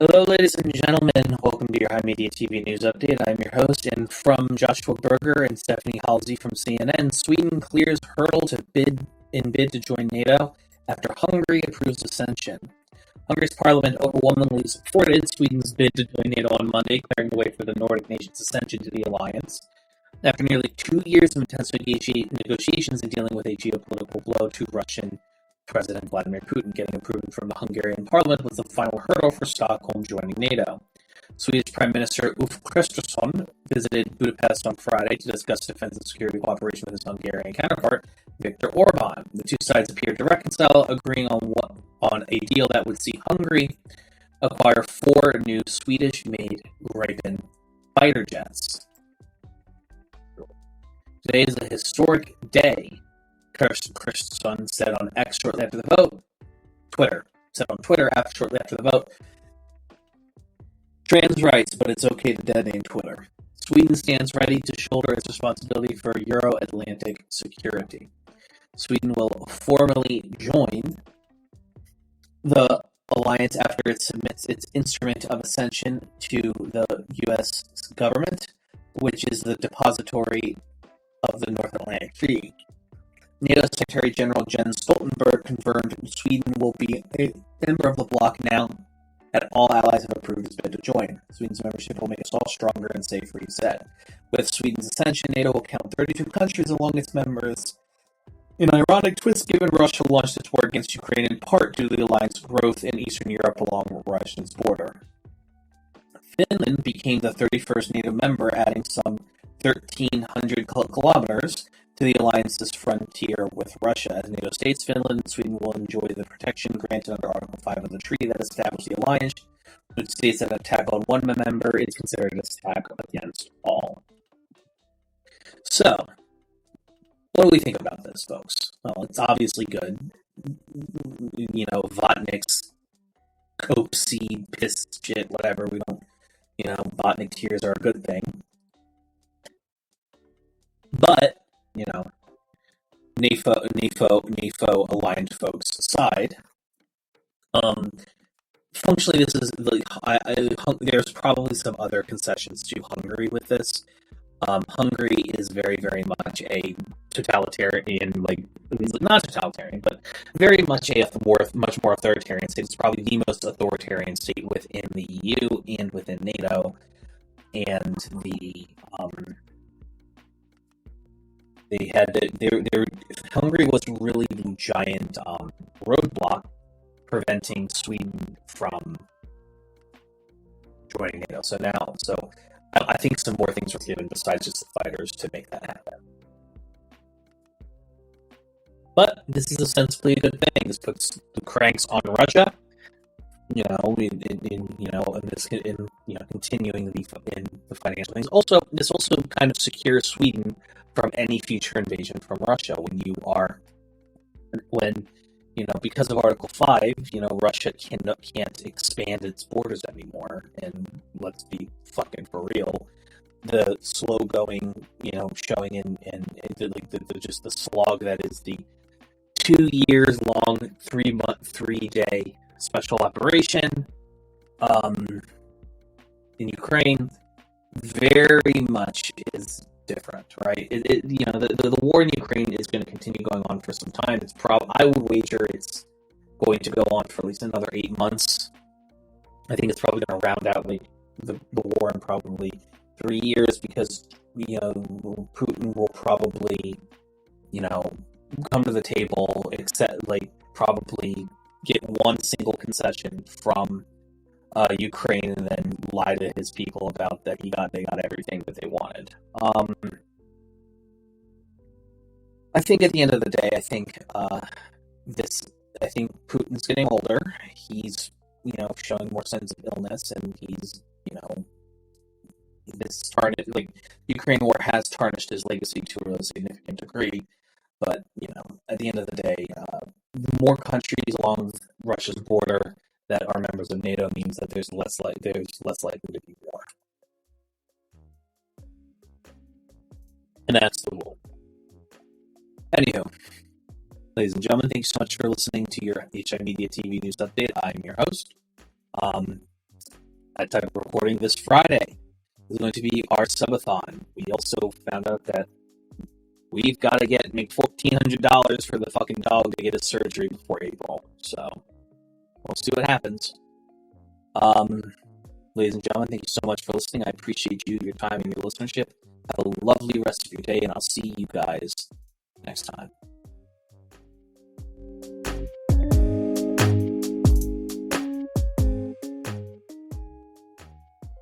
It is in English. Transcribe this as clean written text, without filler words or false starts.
Hello, ladies and gentlemen. Welcome to your HIMediaTV news update. I'm your host, and from Joshua Berger and Stephanie Halsey from CNN, Sweden clears hurdle to bid to join NATO after Hungary approves accession. Hungary's parliament overwhelmingly supported Sweden's bid to join NATO on Monday, clearing the way for the Nordic nation's accession to the alliance. After nearly 2 years of intense negotiations and dealing with a geopolitical blow to Russian President Vladimir Putin, getting approval from the Hungarian parliament was the final hurdle for Stockholm joining NATO. Swedish Prime Minister Ulf Kristersson visited Budapest on Friday to discuss defense and security cooperation with his Hungarian counterpart, Viktor Orban. The two sides appeared to reconcile, agreeing on a deal that would see Hungary acquire 4 new Swedish-made Gripen fighter jets. Today is a historic day, Kristersson said on X shortly after the vote. Shortly after the vote. Trans rights, but it's okay to detonate Twitter. Sweden stands ready to shoulder its responsibility for Euro-Atlantic security. Sweden will formally join the alliance after it submits its instrument of accession to the U.S. government, which is the depository of the North Atlantic Treaty. NATO Secretary General Jens Stoltenberg confirmed Sweden will be a member of the bloc now that all allies have approved its bid to join. Sweden's membership will make us all stronger and safer, he said. With Sweden's accession, NATO will count 32 countries among its members. An ironic twist given Russia launched its war against Ukraine in part due to the alliance's growth in Eastern Europe along Russia's border. Finland became the 31st NATO member, adding some 1,300 kilometers to the alliance's frontier with Russia. As NATO states, Finland and Sweden will enjoy the protection granted under Article 5 of the treaty that established the alliance, which states that an attack on one member is considered an attack against all. So, what do we think about this, folks? Well, it's obviously good. You know, Vatnik's cope seed, piss shit, whatever. We don't, Vatnik tears are a good thing. But, NATO aligned folks aside, functionally this is, there's probably some other concessions to Hungary with this. Hungary is very, very much a totalitarian, not totalitarian, but very much much more authoritarian state. It's probably the most authoritarian state within the EU and within NATO, and Hungary was really the giant roadblock preventing Sweden from joining NATO. So I think some more things were given besides just the fighters to make that happen. But this is ostensibly a good thing. This puts the cranks on Russia. Continuing the financial things. Also, this also kind of secures Sweden from any future invasion from Russia. Because of Article 5, Russia can't expand its borders anymore. And let's be fucking for real. The slow going, showing in just the slog that is the 2 years long, 3-day special operation in Ukraine very much is different, right? The war in Ukraine is going to continue going on for some time. I would wager it's going to go on for at least another 8 months. I think it's probably going to round out the war in probably 3 years because Putin will probably come to the table, probably get one single concession from Ukraine and then lie to his people about that they got everything that they wanted. I think at the end of the day, I think Putin's getting older. He's showing more signs of illness, and he's Ukraine war has tarnished his legacy to a really significant degree. But at the end of the day, more countries along Russia's border that are members of NATO means that there's less likely to be war. And that's the rule. Anywho, Ladies and gentlemen, thank you so much for listening to your HIMediaTV News Update. I'm your host. At time of recording this Friday is going to be our subathon. We also found out that we've got to make $1,400 for the fucking dog to get his surgery before April. So we'll see what happens. Ladies and gentlemen, thank you so much for listening. I appreciate you, your time, and your listenership. Have a lovely rest of your day, and I'll see you guys next time.